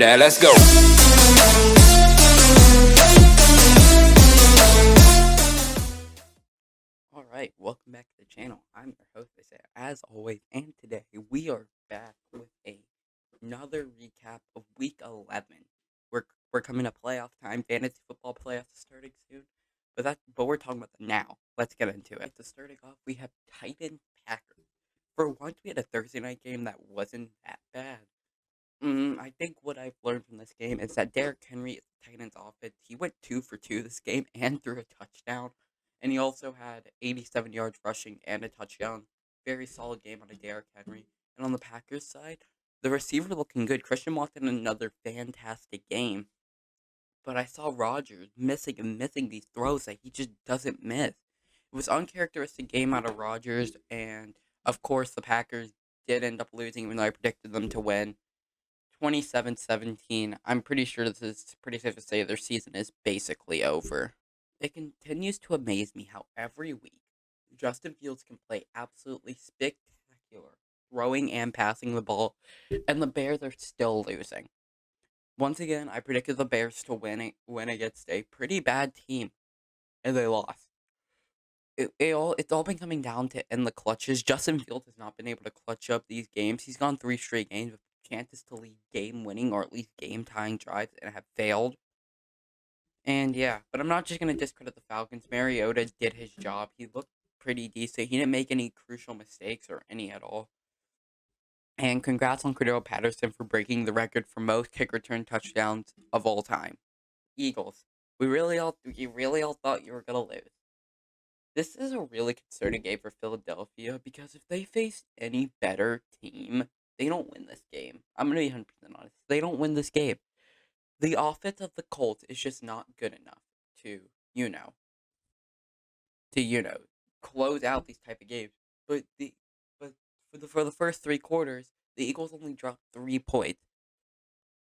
Now let's go. Alright, welcome back to the channel. I'm your host, as always, and today we are back with another recap of Week 11. We're coming to playoff time. Fantasy football playoffs are starting soon, but we're talking about the now. Let's get into it. To starting off, we have Titan Packers. For once, we had a Thursday night game that wasn't that bad. I think what I've learned from this game is that Derrick Henry is the Titans' offense. He went 2 for 2 this game and threw a touchdown. And he also had 87 yards rushing and a touchdown. Very solid game on a Derrick Henry. And on the Packers side, the receiver looking good. Christian Watson, another fantastic game. But I saw Rodgers missing these throws that he just doesn't miss. It was uncharacteristic game out of Rodgers. And, of course, the Packers did end up losing, even though I predicted them to win. 27-17. I'm pretty sure this is pretty safe to say their season is basically over. It continues to amaze me how every week Justin Fields can play absolutely spectacular, throwing and passing the ball, and the Bears are still losing. Once again, I predicted the Bears to win against a pretty bad team, and they lost. It's all been coming down to in the clutches. Justin Fields has not been able to clutch up these games. He's gone 3 straight games with chances to lead game-winning or at least game-tying drives and have failed. And yeah, but I'm not just going to discredit the Falcons. Mariota did his job. He looked pretty decent. He didn't make any crucial mistakes or any at all. And congrats on Cordero Patterson for breaking the record for most kick return touchdowns of all time. Eagles, we really all thought you were going to lose. This is a really concerning game for Philadelphia because if they face any better team, they don't win this game. I'm going to be 100% honest. They don't win this game. The offense of the Colts is just not good enough to, close out these type of games. But for the first 3 quarters, the Eagles only dropped 3 points.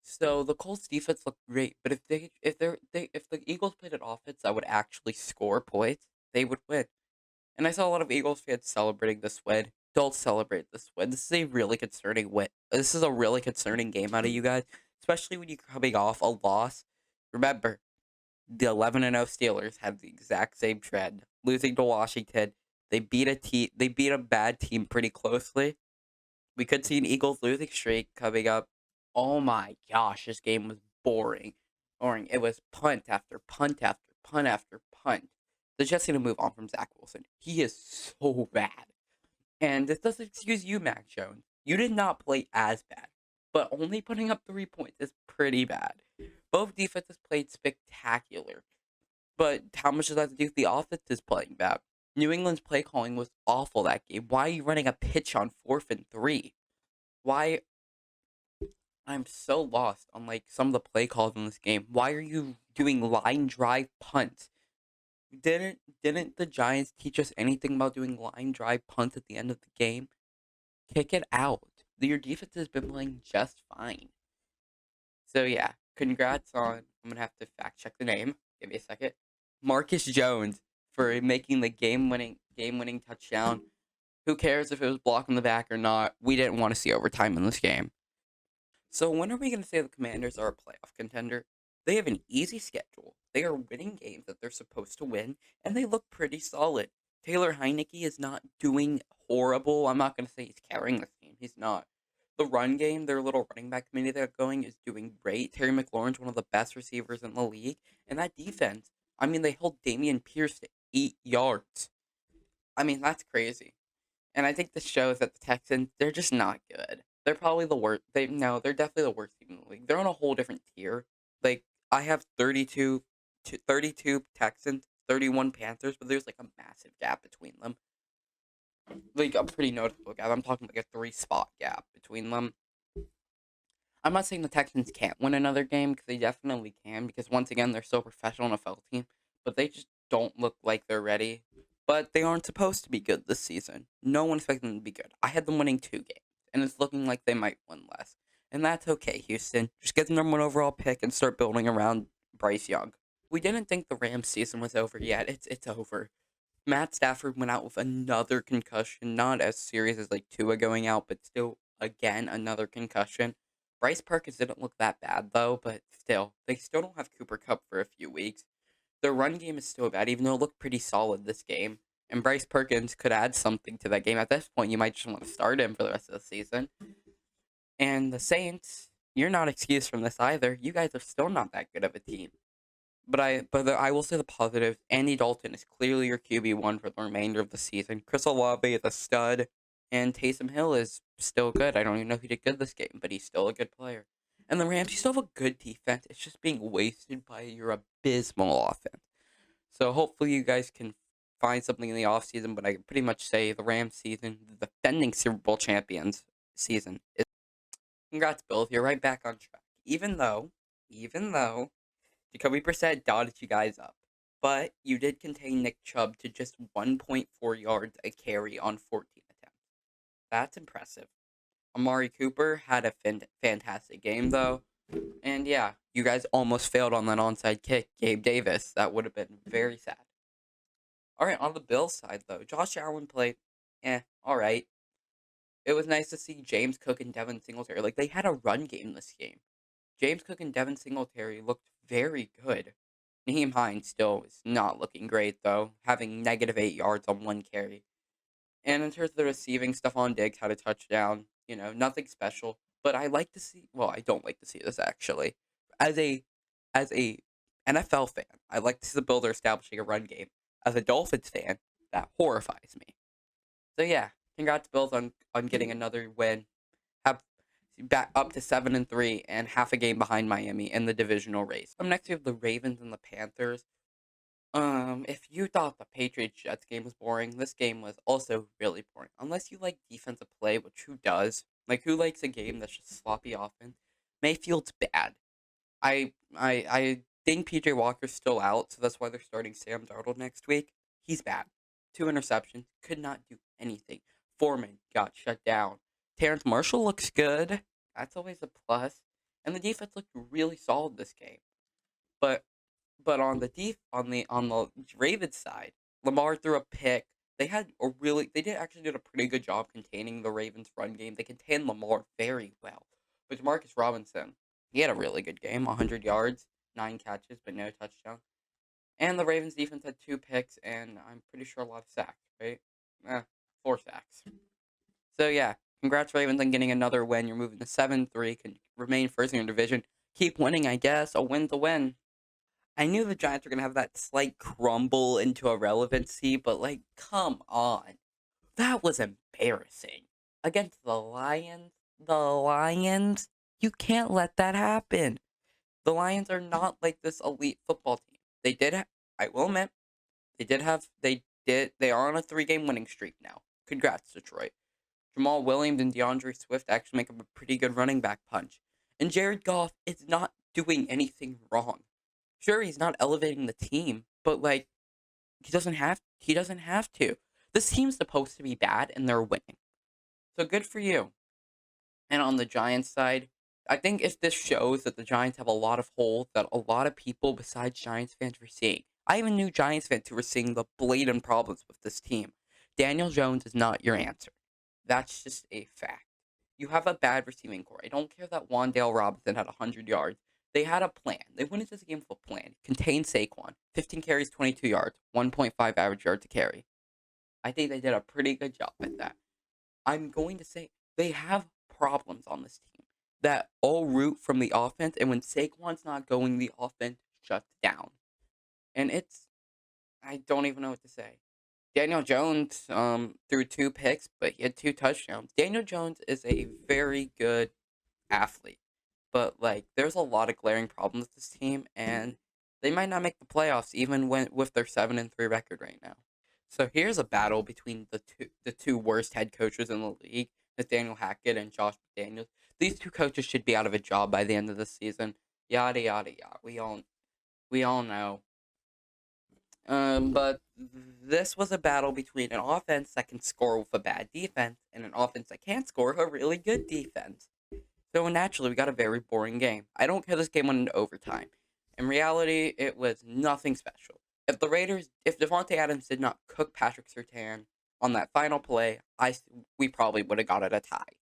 So the Colts defense looked great, but if the Eagles played an offense that would actually score points, they would win. And I saw a lot of Eagles fans celebrating this win. Don't celebrate this win. This is a really concerning win. This is a really concerning game out of you guys, especially when you're coming off a loss. Remember, the 11-0 Steelers had the exact same trend, losing to Washington. They beat a bad team pretty closely. We could see an Eagles losing streak coming up. Oh my gosh, this game was boring. It was punt after punt after punt after punt. They're just going to move on from Zach Wilson. He is so bad. And this doesn't excuse you, Mac Jones. You did not play as bad. But only putting up 3 points is pretty bad. Both defenses played spectacular. But how much does that have to do with the offense is playing bad? New England's play calling was awful that game. Why are you running a pitch on 4th and 3? Why? I'm so lost on some of the play calls in this game. Why are you doing line drive punts? Didn't the Giants teach us anything about doing line drive punts at the end of the game? Kick it out. Your defense has been playing just fine. So yeah, congrats on, I'm going to have to fact check the name. Give me a second. Marcus Jones for making the game-winning touchdown. Who cares if it was blocked in the back or not? We didn't want to see overtime in this game. So when are we going to say the Commanders are a playoff contender? They have an easy schedule. They are winning games that they're supposed to win, and they look pretty solid. Taylor Heineke is not doing horrible. I'm not going to say he's carrying this team. He's not. The run game, their little running back committee they're going, is doing great. Terry McLaurin's one of the best receivers in the league. And that defense, they held Damian Pierce to 8 yards. That's crazy. And I think this shows that the Texans, they're just not good. They're probably the worst. They're definitely the worst team in the league. They're on a whole different tier. I have 32 Texans, 31 Panthers, but there's a massive gap between them. A pretty noticeable gap. I'm talking a 3-spot gap between them. I'm not saying the Texans can't win another game, because they definitely can, because once again, they're so professional NFL team, but they just don't look like they're ready. But they aren't supposed to be good this season. No one expected them to be good. I had them winning 2 games, and it's looking like they might win less. And that's okay, Houston. Just get the number 1 overall pick and start building around Bryce Young. We didn't think the Rams season was over yet. It's over. Matt Stafford went out with another concussion, not as serious as Tua going out, but still, again, another concussion. Bryce Perkins didn't look that bad though, but still, they still don't have Cooper Kupp for a few weeks. Their run game is still bad, even though it looked pretty solid this game. And Bryce Perkins could add something to that game. At this point, you might just want to start him for the rest of the season. And the Saints, you're not excused from this either. You guys are still not that good of a team. But I will say the positives. Andy Dalton is clearly your QB1 for the remainder of the season. Chris Olave is a stud, and Taysom Hill is still good. I don't even know if he did good this game, but he's still a good player. And the Rams, you still have a good defense. It's just being wasted by your abysmal offense. So hopefully you guys can find something in the offseason, but I can pretty much say the Rams season, the defending Super Bowl champions season, is congrats, Bills. You're right back on track. Even though Jacoby Brissett dotted you guys up. But you did contain Nick Chubb to just 1.4 yards a carry on 14 attempts. That's impressive. Amari Cooper had a fantastic game, though. And yeah, you guys almost failed on that onside kick, Gabe Davis. That would have been very sad. All right, on the Bills side, though, Josh Allen played, all right. It was nice to see James Cook and Devin Singletary. Like, they had a run game this game. James Cook and Devin Singletary looked very good. Naheem Hines still is not looking great, though, having -8 yards on one carry. And in terms of the receiving, Stephon Diggs had a touchdown. Nothing special. But I like to see. Well, I don't like to see this actually. As a NFL fan, I like to see the Bills establishing a run game. As a Dolphins fan, that horrifies me. So yeah, congrats Bills on getting another win. Have back up to 7-3 and half a game behind Miami in the divisional race. Up next, we have the Ravens and the Panthers. If you thought the Patriots Jets game was boring, this game was also really boring. Unless you like defensive play, which who does? Like who likes a game that's just sloppy offense? Mayfield's bad. I think PJ Walker's still out, so that's why they're starting Sam Darnold next week. He's bad. 2 interceptions, could not do anything. Foreman got shut down. Terrence Marshall looks good. That's always a plus. And the defense looked really solid this game. But on the Ravens side, Lamar threw a pick. They did actually did a pretty good job containing the Ravens run game. They contained Lamar very well. But Demarcus Robinson, he had a really good game, 100 yards, 9 catches, but no touchdown. And the Ravens defense had 2 picks, and I'm pretty sure a lot of sacks, right? 4 sacks. So yeah, congrats Ravens on getting another win. You're moving to 7-3, can remain first in your division. Keep winning, I guess. A win's a win. I knew the Giants were going to have that slight crumble into irrelevancy, but, like, come on. That was embarrassing. Against the Lions? The Lions? You can't let that happen. The Lions are not like this elite football team. I will admit, they are on a 3-game winning streak now. Congrats, Detroit. Jamal Williams and DeAndre Swift actually make up a pretty good running back punch. And Jared Goff is not doing anything wrong. Sure, he's not elevating the team, but like he doesn't have to. This team's supposed to be bad and they're winning. So good for you. And on the Giants side, I think if this shows that the Giants have a lot of holes that a lot of people besides Giants fans were seeing. I even knew Giants fans who were seeing the blatant problems with this team. Daniel Jones is not your answer. That's just a fact. You have a bad receiving core. I don't care that Wan'Dale Robinson had 100 yards. They had a plan. They went into this game with a plan. Contained Saquon. 15 carries, 22 yards. 1.5 average yard to carry. I think they did a pretty good job at that. I'm going to say they have problems on this team that all root from the offense, and when Saquon's not going, the offense shuts down. And I don't even know what to say. Daniel Jones threw 2 picks, but he had 2 touchdowns. Daniel Jones is a very good athlete, but like there's a lot of glaring problems with this team, and they might not make the playoffs even with their 7-3 record right now. So here's a battle between the two worst head coaches in the league, Nathaniel Hackett and Josh McDaniels. These 2 coaches should be out of a job by the end of the season. Yada yada yada. We all know. But this was a battle between an offense that can score with a bad defense and an offense that can't score with a really good defense. So naturally, we got a very boring game. I don't care this game went into overtime. In reality, it was nothing special. If Devontae Adams did not cook Patrick Surtain on that final play, we probably would have got it a tie.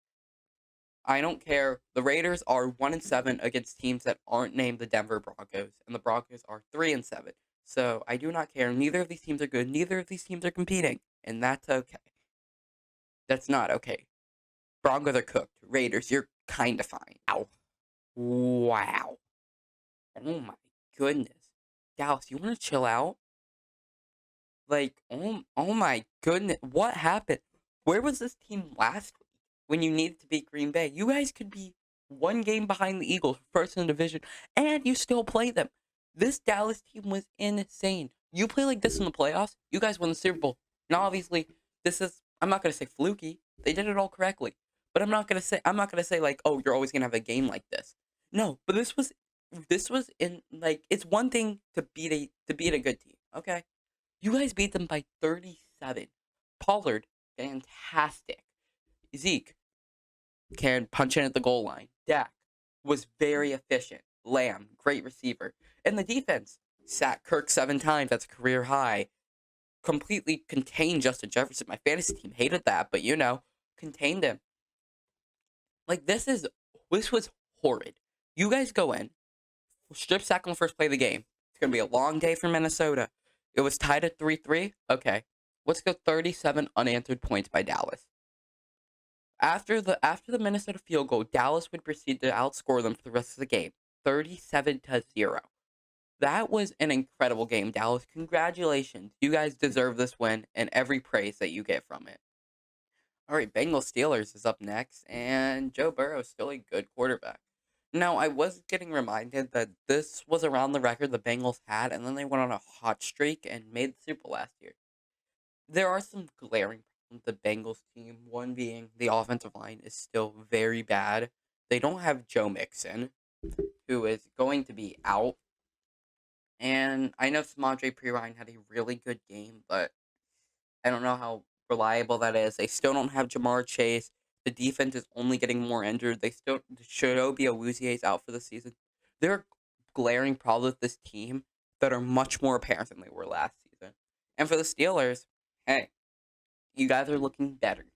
I don't care. The Raiders are 1-7 against teams that aren't named the Denver Broncos, and the Broncos are 3-7. So I do not care. Neither of these teams are good. Neither of these teams are competing, and that's okay. That's not okay. Broncos are cooked. Raiders, you're kind of fine. Ow. Wow. Oh my goodness. Dallas, you want to chill out? Like, oh my goodness. What happened? Where was this team last week when you needed to beat Green Bay? You guys could be one game behind the Eagles, first in the division, and you still play them. This Dallas team was insane. You play like this in the playoffs, you guys win the Super Bowl. Now, obviously, I'm not gonna say fluky. They did it all correctly. But I'm not gonna say like, oh, you're always gonna have a game like this. No, but this was in like it's one thing to beat a good team, okay? You guys beat them by 37. Pollard, fantastic. Zeke can punch in at the goal line. Dak was very efficient. Lamb, great receiver. And the defense sacked Kirk 7 times. That's a career high. Completely contained Justin Jefferson. My fantasy team hated that, but contained him. Like this was horrid. You guys go in, strip sack on the first play of the game. It's gonna be a long day for Minnesota. It was tied at 3-3. Okay. Let's go 37 unanswered points by Dallas. After the Minnesota field goal, Dallas would proceed to outscore them for the rest of the game, 37-0. That was an incredible game, Dallas. Congratulations. You guys deserve this win and every praise that you get from it. All right, Bengals Steelers is up next, and Joe Burrow is still a good quarterback. Now, I was getting reminded that this was around the record the Bengals had, and then they went on a hot streak and made the Super Bowl last year. There are some glaring problems with the Bengals team. One being the offensive line is still very bad. They don't have Joe Mixon, who is going to be out. And I know Samaje Perine had a really good game, but I don't know how reliable that is. They still don't have Jamar Chase. The defense is only getting more injured. They still Chidobe Awuzie is out for the season. There are glaring problems with this team that are much more apparent than they were last season. And for the Steelers, hey, you guys are looking better.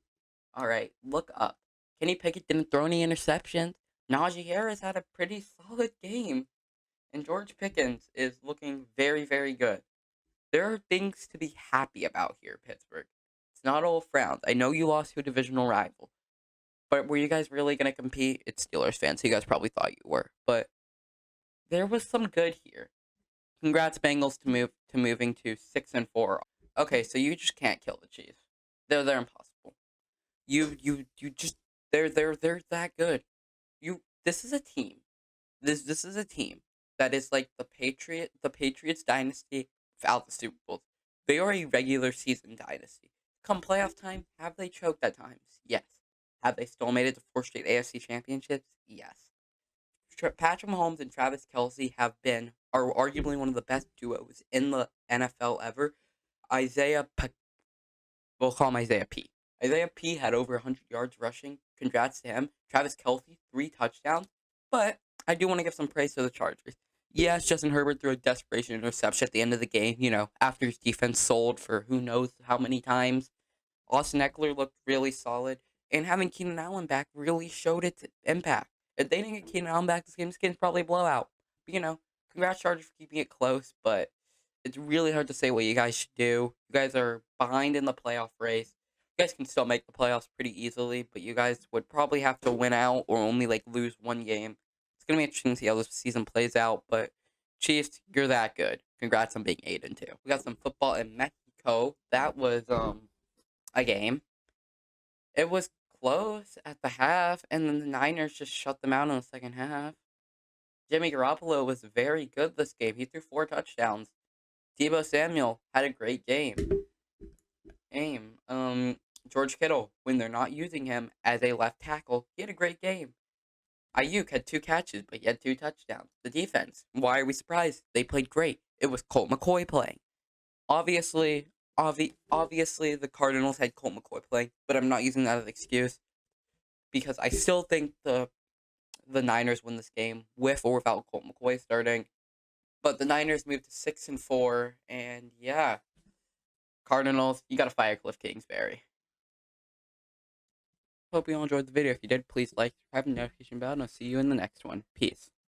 All right, look up. Kenny Pickett didn't throw any interceptions. Najee Harris had a pretty solid game. And George Pickens is looking very, very good. There are things to be happy about here, Pittsburgh. It's not all frowns. I know you lost to a divisional rival, but were you guys really going to compete? It's Steelers fans, so you guys probably thought you were, but there was some good here. Congrats, Bengals, to moving to 6-4. Okay, so you just can't kill the Chiefs. They're impossible. You just they're that good. This is a team. This is a team that is like the Patriots dynasty without the Super Bowls. They are a regular season dynasty. Come playoff time, have they choked at times? Yes. Have they still made it to 4 straight AFC championships? Yes. Patrick Mahomes and Travis Kelce are arguably one of the best duos in the NFL ever. We'll call him Isaiah P. Isaiah P had over 100 yards rushing. Congrats to him. Travis Kelce, 3 touchdowns. But I do want to give some praise to the Chargers. Yes, Justin Herbert threw a desperation interception at the end of the game, after his defense sold for who knows how many times. Austin Eckler looked really solid. And having Keenan Allen back really showed its impact. If they didn't get Keenan Allen back this game's probably a blowout. But, congrats Chargers for keeping it close, but it's really hard to say what you guys should do. You guys are behind in the playoff race. You guys can still make the playoffs pretty easily, but you guys would probably have to win out or only lose one game. It's gonna be interesting to see how this season plays out, but Chiefs, you're that good. Congrats on being 8-2. We got some football in Mexico. That was a game. It was close at the half, and then the Niners just shut them out in the second half. Jimmy Garoppolo was very good this game. He threw 4 touchdowns. Deebo Samuel had a great game. George Kittle, when they're not using him as a left tackle, he had a great game. Ayuk had 2 catches, but he had 2 touchdowns. The defense, why are we surprised? They played great. It was Colt McCoy playing. Obviously, the Cardinals had Colt McCoy playing, but I'm not using that as an excuse because I still think the Niners win this game with or without Colt McCoy starting. But the Niners moved to 6-4, and yeah, Cardinals, you gotta fire Cliff Kingsbury. hope you all enjoyed the video. If you did, please like, subscribe, and notification bell, and I'll see you in the next one. Peace.